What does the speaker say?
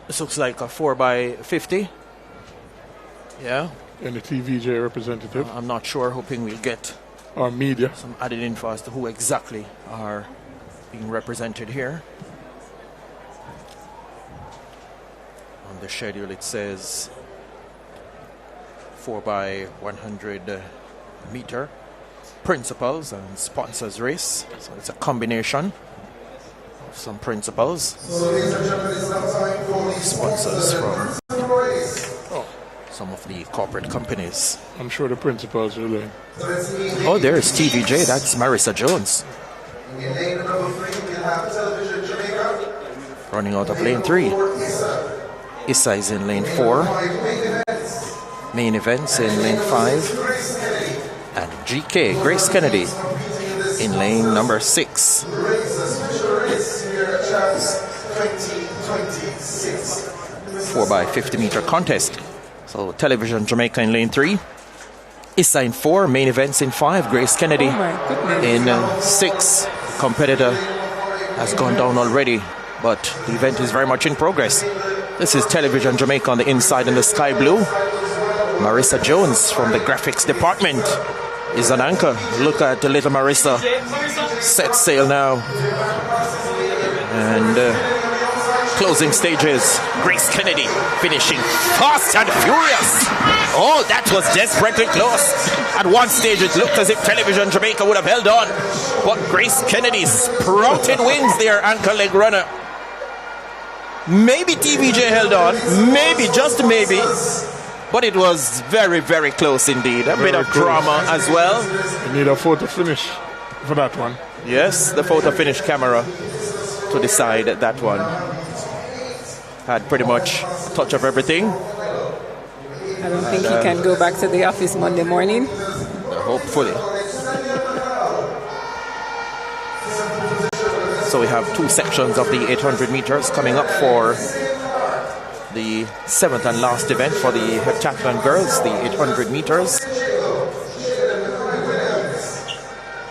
This looks like a 4x50. Yeah. And the TVJ representative. I'm not sure, hoping we'll get or media. some added info as to who exactly are being represented here. On the schedule it says 4x100 meter principals and sponsors race. So it's a combination of some principals. Sponsors from some of the corporate companies. I'm sure the principals are there. Oh, there's TVJ. That's Marissa Jones. Running out of lane 3. ISSA is in lane 4. Main events in lane 5. And GK, GraceKennedy, in lane number 6. 4x50 meter contest. So Television Jamaica in lane 3. ISSA in 4, main events in 5. GraceKennedy in 6. Competitor has gone down already, but the event is very much in progress. This is Television Jamaica on the inside in the sky blue. Marissa Jones from the graphics department is an anchor. Look at the little Marissa. Set sail now. And closing stages. GraceKennedy finishing fast and furious. Oh, that was desperately close. At one stage it looked as if Television Jamaica would have held on. But GraceKennedy sprouted wings there, anchor leg runner. Maybe TVJ held on. Maybe, just maybe. But it was very, very close indeed. A bit of drama as well. You need a photo finish for that one. Yes, the photo finish camera to decide that one. Had pretty much a touch of everything. I don't think he can go back to the office Monday morning. Hopefully. So we have 2 sections of the 800 meters coming up for the 7th and last event for the heptathlon girls, the 800 meters.